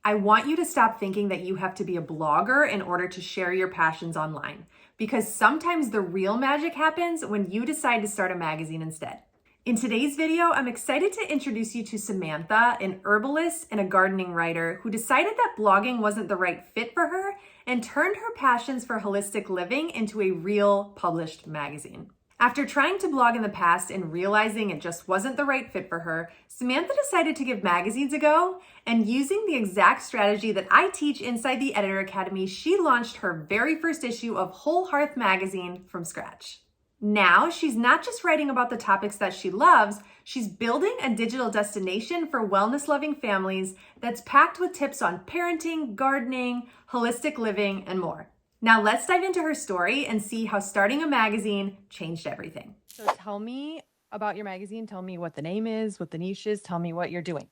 I want you to stop thinking that you have to be a blogger in order to share your passions online, because sometimes the real magic happens when you decide to start a magazine instead. In today's video, I'm excited to introduce you to Samantha, an herbalist and a gardening writer who decided that blogging wasn't the right fit for her and turned her passions for holistic living into a real published magazine. After trying to blog in the past and realizing it just wasn't the right fit for her, Samantha decided to give magazines a go, and using the exact strategy that I teach inside the Editor Academy, she launched her very first issue of Whole Hearth Magazine from scratch. Now, she's not just writing about the topics that she loves, she's building a digital destination for wellness-loving families that's packed with tips on parenting, gardening, holistic living, and more. Now let's dive into her story and see how starting a magazine changed everything. So tell me about your magazine. Tell me what the name is, what the niche is. Tell me what you're doing.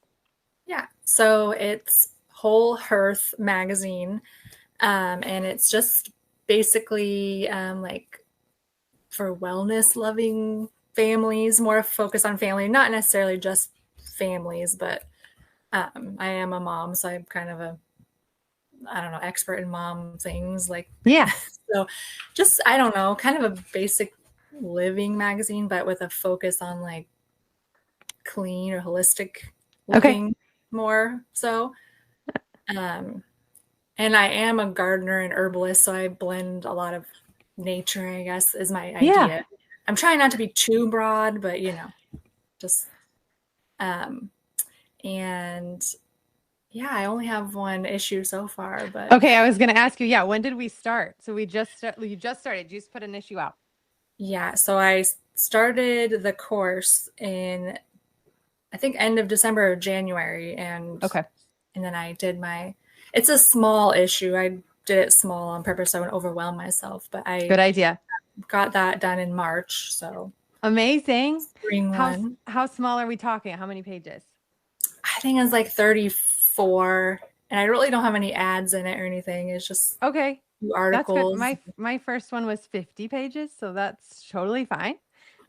Yeah, so it's Whole Hearth Magazine, and it's just basically like for wellness-loving families, more focused on family, not necessarily just families, but I am a mom, so I'm kind of a expert in mom things like, yeah. So just, I don't know, kind of a basic living magazine, but with a focus on like clean or holistic living more so. And I am a gardener and herbalist, so I blend a lot of nature, I guess, is my idea. Yeah. I'm trying not to be too broad, but just, and yeah, I only have one issue so far, but okay. I was going to ask you, when did we start? So you just started, you just put an issue out. Yeah. So I started the course in, I think, end of December or January. And then I did it's a small issue. I did it small on purpose so I wouldn't overwhelm myself, but good idea. Got that done in March. So amazing. Spring one. How small are we talking? How many pages? I think it's like 34, and I really don't have any ads in it or anything. It's just articles. That's good. My first one was 50 pages, so that's totally fine.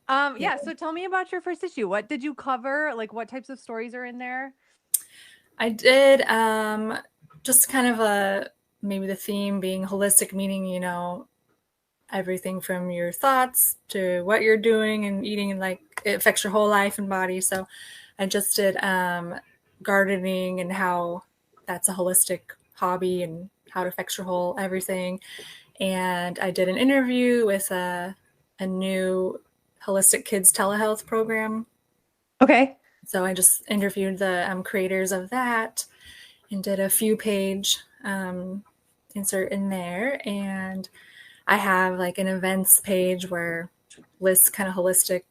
So tell me about your first issue. What did you cover? Like, what types of stories are in there? I did just kind of maybe the theme being holistic, meaning, everything from your thoughts to what you're doing and eating, and like it affects your whole life and body. So I just did gardening and how that's a holistic hobby and how it affects your whole everything. And I did an interview with a new holistic kids telehealth program. Okay. So I just interviewed the creators of that and did a few page insert in there. And I have like an events page where lists kind of holistic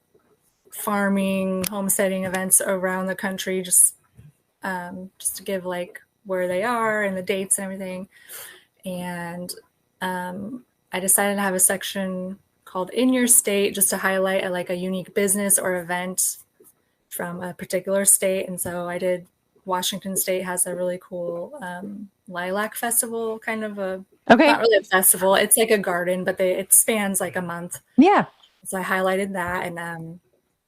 farming, homesteading events around the country, just to give like where they are and the dates and everything. And I decided to have a section called In Your State, just to highlight a unique business or event from a particular state. And so I did Washington State has a really cool lilac festival, kind of not really a festival. It's like a garden, but it spans like a month. Yeah. So I highlighted that and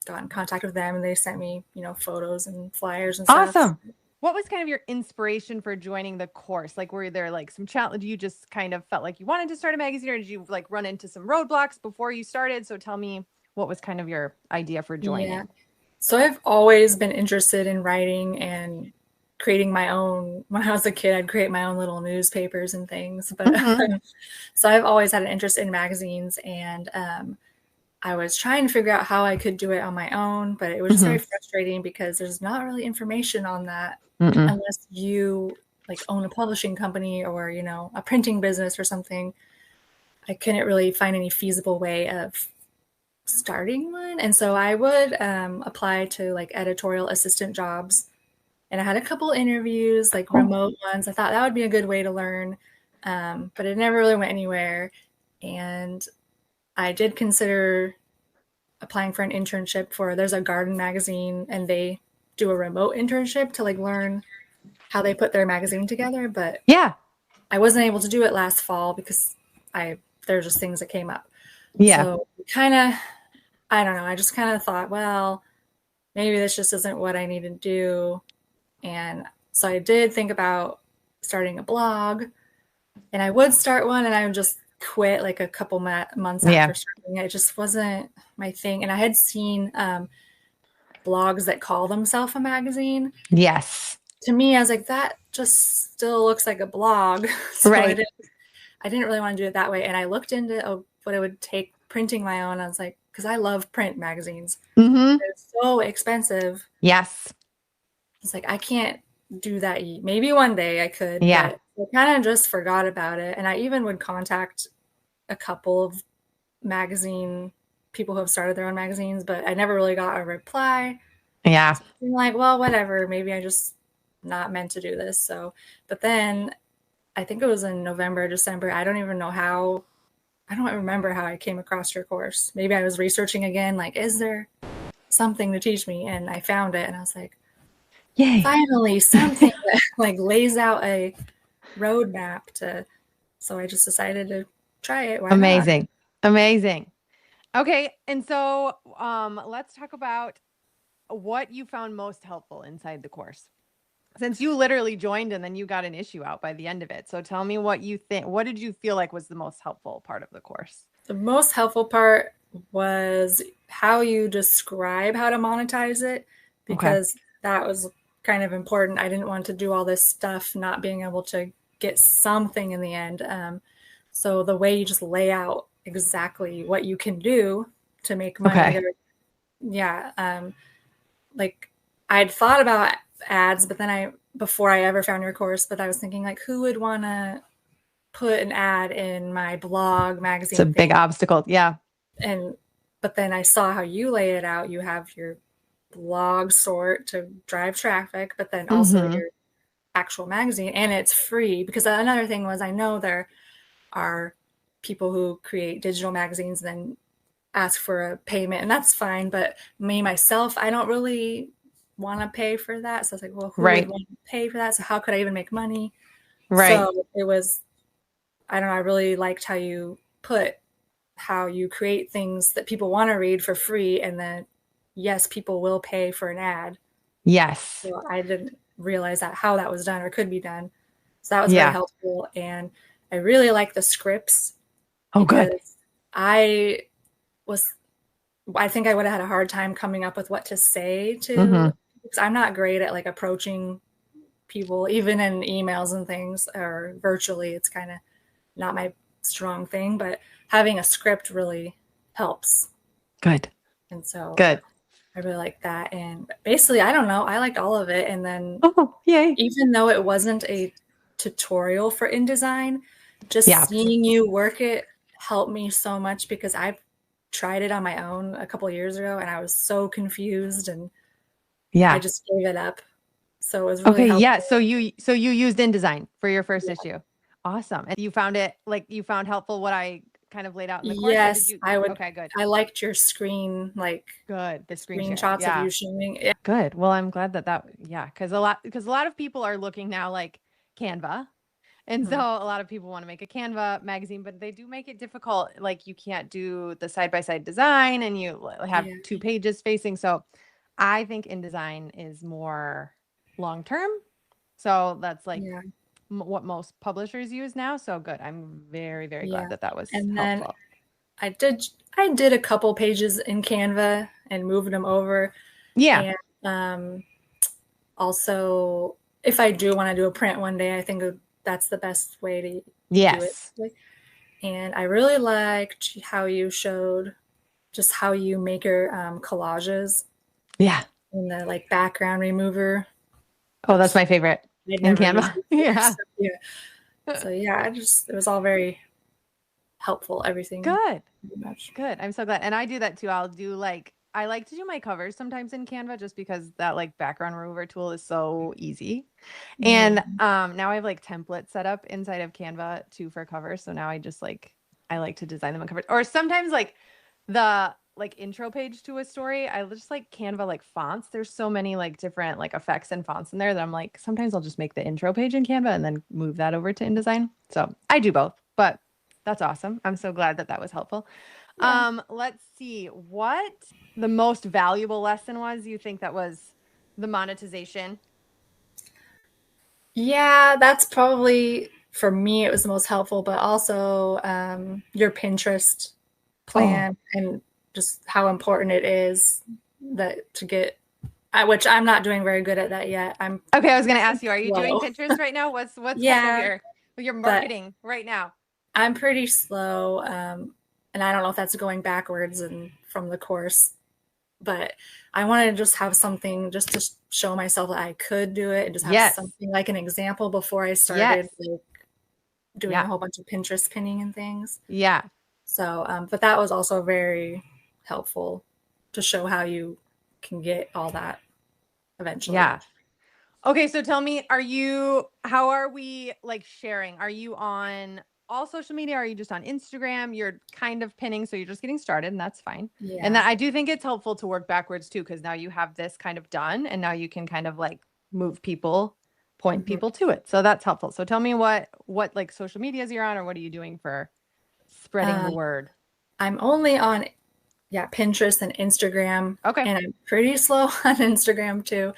got in contact with them, and they sent me, photos and flyers and stuff. Awesome. What was kind of your inspiration for joining the course? Like, were there like some challenge? You just kind of felt like you wanted to start a magazine, or did you like run into some roadblocks before you started? So tell me, what was kind of your idea for joining? Yeah. So I've always been interested in writing and creating my own. When I was a kid, I'd create my own little newspapers and things. But so I've always had an interest in magazines, and I was trying to figure out how I could do it on my own, but it was just very frustrating because there's not really information on that unless you like own a publishing company or, a printing business or something. I couldn't really find any feasible way of starting one. And so I would apply to like editorial assistant jobs, and I had a couple interviews, like remote ones. I thought that would be a good way to learn, but it never really went anywhere. And I did consider applying for an internship there's a garden magazine, and they do a remote internship to like learn how they put their magazine together. But I wasn't able to do it last fall because there's just things that came up. Yeah. So kind of, I don't know. I just kind of thought, well, maybe this just isn't what I need to do. And so I did think about starting a blog, and I would start one and I would just quit like a couple months Yeah. after starting. It just wasn't my thing. And I had seen blogs that call themselves a magazine. Yes. To me, I was like, that just still looks like a blog. So Right. I didn't really want to do it that way. And I looked into what it would take printing my own. I was like, because I love print magazines. Mm-hmm. They're so expensive. Yes. It's like, I can't do that. Maybe one day I could, Yeah. but I kind of just forgot about it. And I even would contact a couple of magazine people who have started their own magazines, but I never really got a reply. Yeah. So I'm like, well, whatever. Maybe I just not meant to do this. So, but then I think it was in November, December. I don't even know how. I don't remember how I came across your course. Maybe I was researching again, like, is there something to teach me? And I found it, and I was like, yay! Finally, something that like lays out a roadmap to. So I just decided to try it. Why Amazing. Not? Amazing. Okay, and so let's talk about what you found most helpful inside the course. Since you literally joined and then you got an issue out by the end of it. So tell me what you think. What did you feel like was the most helpful part of the course? The most helpful part was how you describe how to monetize it, because that was kind of important. I didn't want to do all this stuff, not being able to get something in the end. So the way you just lay out exactly what you can do to make money. Okay. Like I'd thought about ads, but then before I ever found your course, but I was thinking like, who would want to put an ad in my blog magazine? It's a big obstacle. Yeah. But then I saw how you lay it out. You have your blog sort to drive traffic, but then also your actual magazine, and it's free. Because another thing was, I know there are people who create digital magazines and then ask for a payment, and that's fine. But me, myself, I don't really want to pay for that. So I was like, well, who would want to pay for that? So how could I even make money? Right. So it was, I don't know, I really liked how you put how you create things that people want to read for free, and then yes, people will pay for an ad. Yes. So I didn't realize how that was done or could be done. So that was very helpful. And I really like the scripts. Oh, good. I think I would have had a hard time coming up with what to say to, because I'm not great at like approaching people, even in emails and things or virtually. It's kind of not my strong thing, but having a script really helps. Good. And so good. I really like that. And basically, I don't know, I liked all of it. And then yay. Even though it wasn't a tutorial for InDesign, just seeing you work it helped me so much, because I've tried it on my own a couple of years ago and I was so confused, and I just gave it up. So it was really helpful. Yeah. So you used InDesign for your first issue. Awesome. And you found helpful what I kind of laid out in the course? Yes, I would. Okay, good. I liked your screen, good. The screenshots of you showing. Yeah. Good. Well, I'm glad because a lot of people are looking now like Canva. And so a lot of people want to make a Canva magazine, but they do make it difficult. Like you can't do the side-by-side design and you have 2 pages facing. So I think InDesign is more long-term. So that's what most publishers use now. So good. I'm very, very glad that was helpful. Then I did a couple pages in Canva and moved them over. Yeah. And also, if I do want to do a print one day, I think that's the best way to do it. And I really liked how you showed just how you make your collages. Yeah. In the background remover. Oh, that's my favorite in Canva. So it was all very helpful. Everything. Good. Good. I'm so glad. And I do that too. I like to do my covers sometimes in Canva just because that background remover tool is so easy. And now I have templates set up inside of Canva too for covers. So now I just I like to design them on covers. Or sometimes the intro page to a story, I just Canva fonts. There's so many different effects and fonts in there that I'm sometimes I'll just make the intro page in Canva and then move that over to InDesign. So I do both, but that's awesome. I'm so glad that was helpful. Let's see what the most valuable lesson was. You think that was the monetization? Yeah, that's probably for me, it was the most helpful, but also your Pinterest Oh, plan and just how important it is that to get, which I'm not doing very good at that yet. I'm Okay, I was going to ask you, are you doing slow. Pinterest right now? What's kind of Yeah, your but marketing right now? I'm pretty slow. And I don't know if that's going backwards and from the course, but I wanted to just have something just to show myself that I could do it and just have Yes. something like an example before I Yes. started like doing a Yeah. whole bunch of Pinterest pinning and things. Yeah. So, but that was also very helpful to show how you can get all that eventually. Yeah. Okay, so tell me, how are we like sharing? Are you on all social media? Are you just on Instagram? You're kind of pinning, so you're just getting started, and that's fine. And then Yeah. I do think it's helpful to work backwards too, because now you have this kind of done, and now you can kind of like move people, point hmm people to it. So that's helpful. So tell me what like social medias you're on, or what are you doing for spreading the Um, word? I'm only on, yeah, Pinterest and Instagram, Okay. and I'm pretty slow on Instagram too.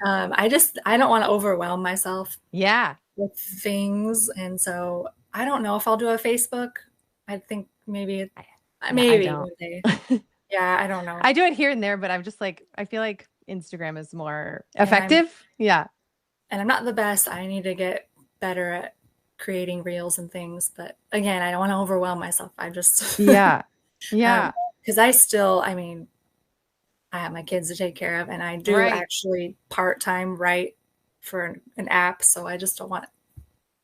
I don't want to overwhelm myself Yeah. with things, and so I don't know if I'll do a Facebook. I think I, yeah, I maybe don't. one day. Yeah, I don't know. I do it here and there, but I'm just like, I feel like Instagram is more And effective. Yeah. I'm not the best. I need to get better at creating reels and things, but again, I don't want to overwhelm myself. I just Yeah. Yeah. because I still, I mean, I have my kids to take care of, and I do Right. actually part-time write for an app, so I just don't want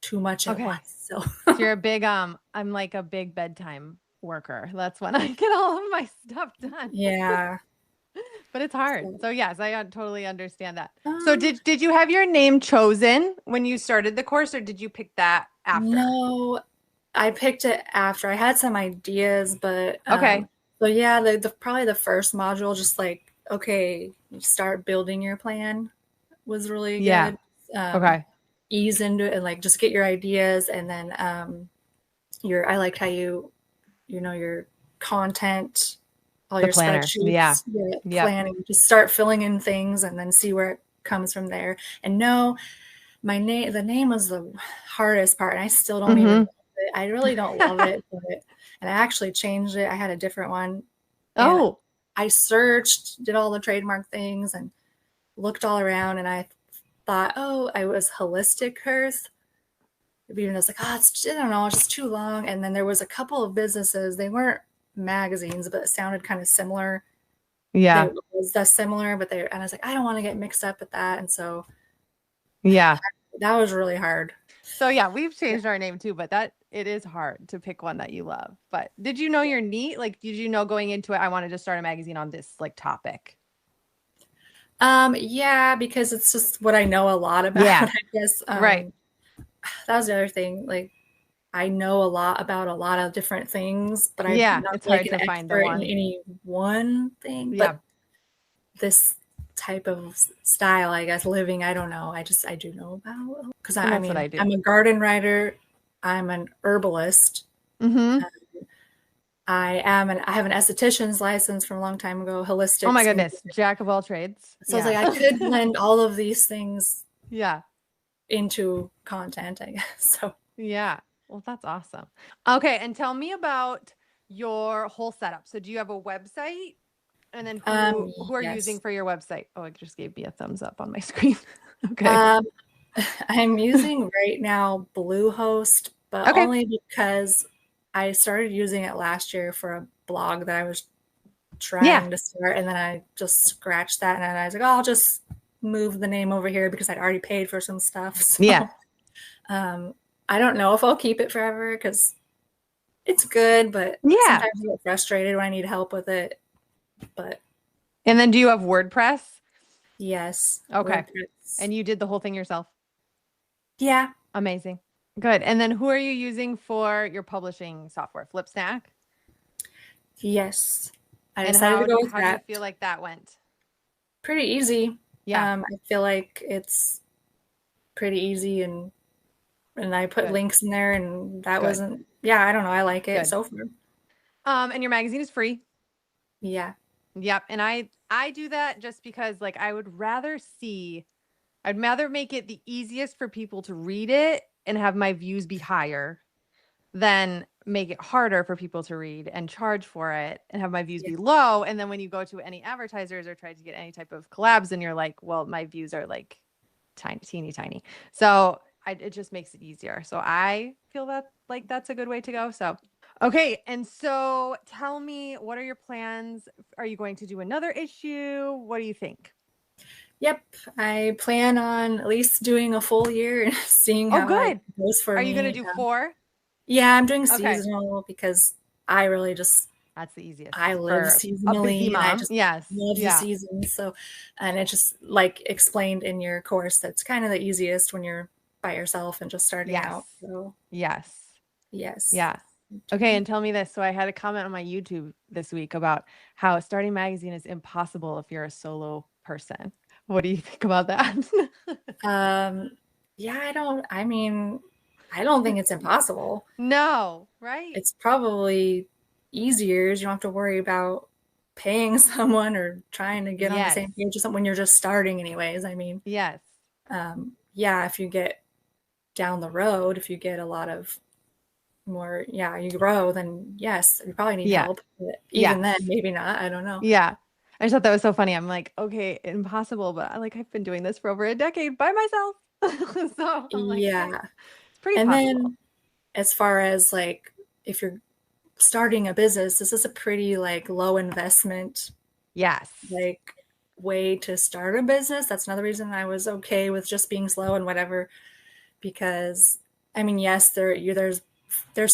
too much at Okay. once. So So you're a big, I'm like a big bedtime worker. That's when I get all of my stuff done. yeah. But it's hard. So, So yes, I totally understand that. So um, did you have your name chosen when you started the course, or did you pick that after? no, I picked it after I had some ideas, but Okay. so yeah, the probably the first module, just like okay, you start building your plan was really Yeah. good. Um, Okay. ease into it and like just get your ideas, and then your I liked how you know your content, all The your planner. Yeah. spreadsheets, your Yep. planning. Just start filling in things and then see where it comes from there. And no, the name was the hardest part, and I still don't even Mm-hmm. love it. I really don't love it, but and I actually changed it. I had a different one, and Oh, I searched, did all the trademark things, and looked all around, and I thought, oh, I was holistic Hearth. Even though it's like, oh, it's I don't know, it's just too long. And then there was a couple of businesses. They weren't magazines, but it sounded kind of similar. They yeah. was that similar, but they and I was like, I don't want to get mixed up with that, and so Yeah. that was really hard. So yeah, we've changed our name too, but that it is hard to pick one that you love. But did you know you're neat? Like, did you know going into it, I wanted to start a magazine on this like topic? Yeah, because it's just what I know a lot about, Yeah. I guess. Right. That was the other thing. Like, I know a lot about a lot of different things, but I'm Yeah. not It's like hard an to find the expert in one. any one thing. Yeah. But this type of style, I guess, living, I don't know. I do know about because And I that's what mean, I do. I'm a garden writer. I'm an herbalist. Mm-hmm. I have an esthetician's license from a long time ago, Oh holistic my skin. goodness. Jack of all trades. So I was Yeah. like, I could blend all of these things Yeah. into content, I guess. So Yeah. Well, that's awesome. Okay. And tell me about your whole setup. So do you have a website? And then who are you using yes. for your website? Oh, it just gave me a thumbs up on my screen. Okay. Um, I'm using right now Bluehost, but Okay. only because I started using it last year for a blog that I was Yeah. trying to start, and then I just scratched that, and I was like, oh, I'll just move the name over here because I'd already paid for some stuff. Yeah. So um, I don't know if I'll keep it forever because it's good, but Yeah. sometimes I get frustrated when I need help with it. But And then do you have WordPress? yes, Okay. WordPress. And you did the whole thing yourself? Yeah, Amazing. Good. And then who are you using for your publishing software? FlipSnack? yes. I And decided to go with how do you that. feel like that went? Pretty easy. Yeah. I feel like it's pretty easy, and I put Good. links in there, and that Good. wasn't. Yeah, I don't know. I like it Good. so far. And your magazine is free. Yeah. Yep. And I do that just because like I would rather see I'd rather make it the easiest for people to read it and have my views be higher than make it harder for people to read and charge for it and have my views Yeah. be low. And then when you go to any advertisers or try to get any type of collabs and you're like, well, my views are like tiny, teeny, tiny. So it just makes it easier. So I feel that like that's a good way to go. So, okay. And so tell me, what are your plans? Are you going to do another issue? What do you think? Yep, I plan on at least doing a full year and seeing Oh, how it good. goes for Are me. you going to do 4? Yeah, I'm doing Okay. seasonal because I really just That's the easiest I live for a busy seasonally and I mom. just Yes. love the Yeah. seasons. So, and it just like explained in your course, that's kind of the easiest when you're by yourself and just starting Yes. out. So, Yes. yes. Yeah. Okay. And tell me this. So I had a comment on my YouTube this week about how starting a magazine is impossible if you're a solo person. What do you think about that? Yeah, I don't think it's impossible. No, right? It's probably easier. You don't have to worry about paying someone or trying to get on the Yes. same page or something when you're just starting anyways. Yes. Yeah, if you get down the road, if you get a lot of more, yeah, you grow, then yes, you probably need Yeah. help. But even Yes. then, maybe not. I don't know. Yeah. I just thought that was so funny. I'm like, okay, impossible, but I've been doing this for over a decade by myself. So I'm like, okay, Yeah. it's pretty And possible. then as far as like if you're starting a business, this is a pretty like low investment Yes. like way to start a business. That's another reason I was okay with just being slow and whatever, because I mean, yes, there's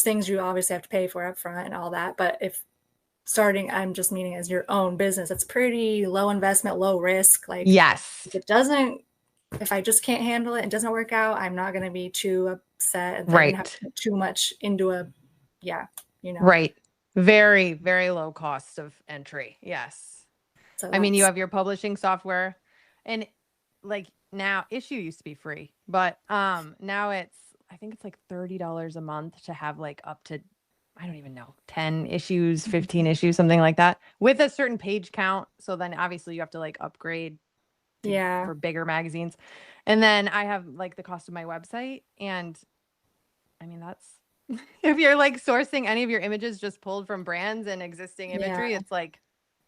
things you obviously have to pay for up front and all that, but if starting, I'm just meaning as your own business, it's pretty low investment, low risk. Like Yes. if I just can't handle it and doesn't work out, I'm not going to be too upset and Right. have to put too much into Right. Very, very low cost of entry. Yes. So I mean, you have your publishing software and like now issue used to be free, but now I think it's like $30 a month to have like up to, I don't even know, 10 issues, 15 issues, something like that with a certain page count. So then obviously you have to like upgrade for bigger magazines. And then I have like the cost of my website. And I mean, that's if you're like sourcing any of your images just pulled from brands and existing imagery, it's like,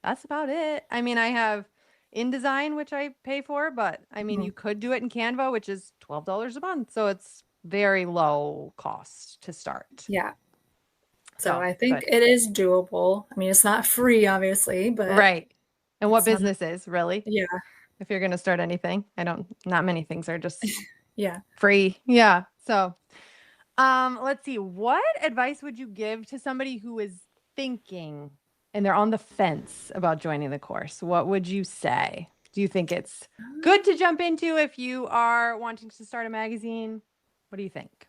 that's about it. I mean, I have InDesign, which I pay for, but I mean, you could do it in Canva, which is $12 a month. So it's very low cost to start. Yeah. So I think it is doable. I mean, it's not free, obviously, but right. And what business is really? Yeah. If you're going to start anything, not many things are just yeah. free. Yeah. So, let's see. What advice would you give to somebody who is thinking and they're on the fence about joining the course? What would you say? Do you think it's good to jump into if you are wanting to start a magazine? What do you think?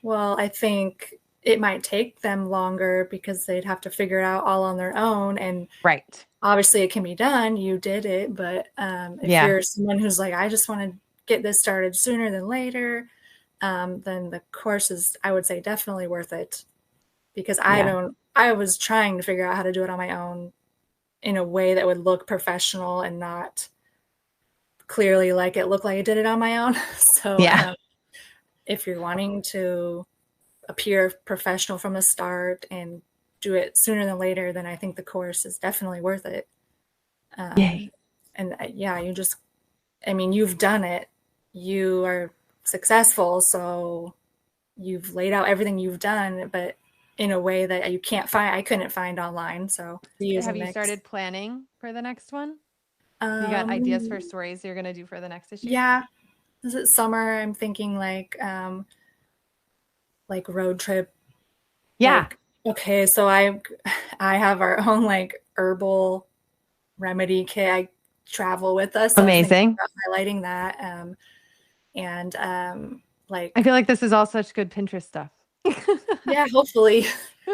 Well, I think it might take them longer because they'd have to figure it out all on their own. And right. Obviously it can be done. You did it. But if you're someone who's like, I just want to get this started sooner than later, then the course is, I would say, definitely worth it, because I was trying to figure out how to do it on my own in a way that would look professional and not clearly like it looked like I did it on my own. So if you're wanting to appear professional from the start and do it sooner than later, then I think the course is definitely worth it. Yay. And you've done it. You are successful. So you've laid out everything you've done, but in a way that I couldn't find online. So have you started planning for the next one? You got ideas for stories you're going to do for the next issue? Yeah. Is it summer? I'm thinking like road trip. Yeah. Okay. So I have our own like herbal remedy kit. I travel with us. So amazing. Highlighting that. I feel like this is all such good Pinterest stuff. Yeah, hopefully.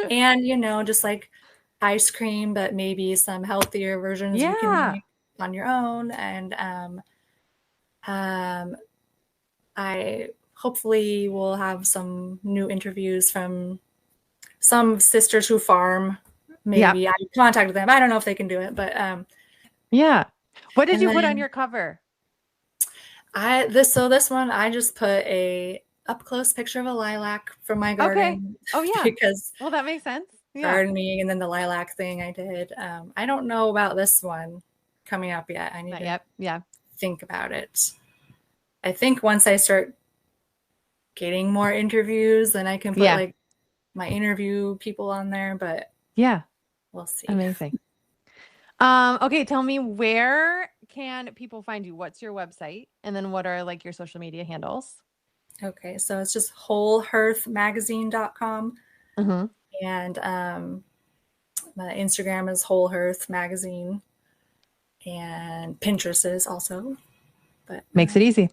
And, just like ice cream, but maybe some healthier versions you can make on your own. And I hopefully will have some new interviews from some sisters who farm. Maybe I contacted them. I don't know if they can do it, but yeah. What did you put on your cover? This one I just put a up close picture of a lilac from my Okay. garden. Oh yeah. Because Well, that makes sense. Yeah. gardening, and then the lilac thing I did. I don't know about this one coming up yet. I need Not to yet. Yeah. think about it. I think once I start getting more interviews, then I can put Yeah. like my interview people on there, but Yeah. we'll see. Amazing. Okay, tell me, where can people find you? What's your website? And then what are like your social media handles? Okay, so it's just wholehearthmagazine.com. Mm-hmm. And my Instagram is Whole Hearth Magazine, and Pinterest is also. But Makes it easy.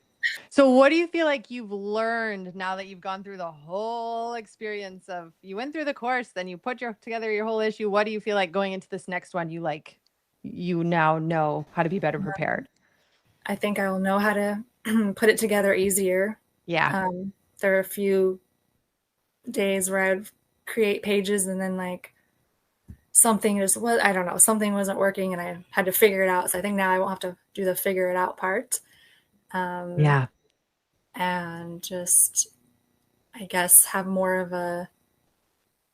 So what do you feel like you've learned now that you've gone through the whole experience of, you went through the course, then you put together your whole issue? What do you feel like going into this next one, you now know how to be better prepared? I think I'll know how to put it together easier. Yeah. There are a few days where I'd create pages and then like something just was, I don't know, something wasn't working and I had to figure it out. So I think now I won't have to do the figure it out part. Yeah. And just, I guess, have more of a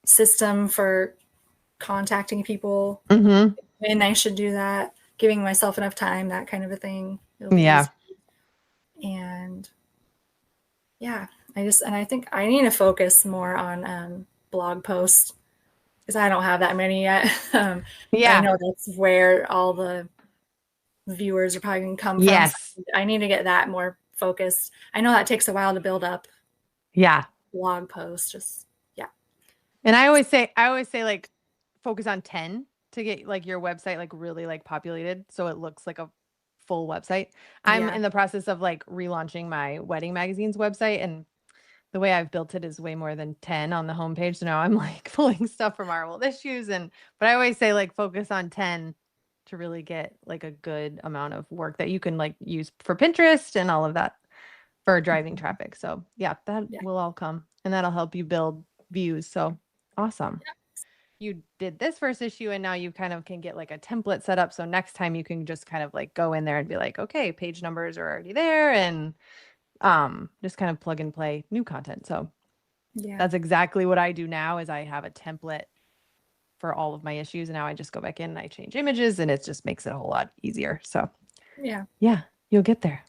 system for contacting people Mm-hmm. when I should do that, giving myself enough time, that kind of a thing. It'll be Yeah. easy. And yeah, I think I need to focus more on blog posts because I don't have that many yet. I Yeah. know that's where all the viewers are probably going to come from. Yes. So I need to get that more focused. I know that takes a while to build up Yeah. blog posts. Just And I always say like focus on 10 to get like your website like really like populated so it looks like a full website. I'm yeah, in the process of like relaunching my wedding magazine's website, and the way I've built it is way more than 10 on the homepage. So now I'm like pulling stuff from our old issues, but I always say like focus on 10 to really get like a good amount of work that you can like use for Pinterest and all of that for driving traffic. So yeah, that yeah. will all come, and that'll help you build views. So awesome. You did this first issue and now you kind of can get like a template set up. So next time you can just kind of like go in there and be like, okay, page numbers are already there, and just kind of plug and play new content. So Yeah. that's exactly what I do now. Is I have a template for all of my issues, and now I just go back in and I change images, and it just makes it a whole lot easier. So Yeah. you'll get there.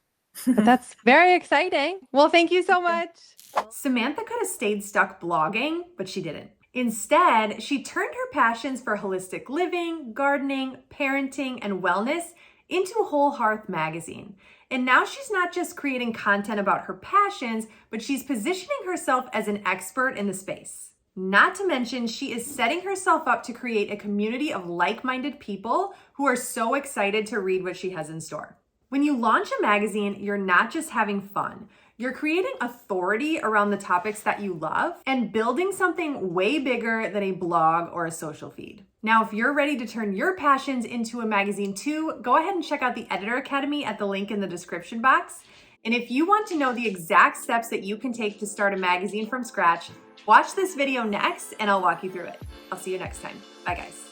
But that's very exciting. Well, thank you so much. Samantha could have stayed stuck blogging, but she didn't. Instead, she turned her passions for holistic living, gardening, parenting, and wellness into Whole Hearth Magazine. And now she's not just creating content about her passions, but she's positioning herself as an expert in the space. Not to mention, she is setting herself up to create a community of like-minded people who are so excited to read what she has in store. When you launch a magazine, you're not just having fun. You're creating authority around the topics that you love and building something way bigger than a blog or a social feed. Now, if you're ready to turn your passions into a magazine too, go ahead and check out the Editor Academy at the link in the description box. And if you want to know the exact steps that you can take to start a magazine from scratch, watch this video next and I'll walk you through it. I'll see you next time. Bye guys.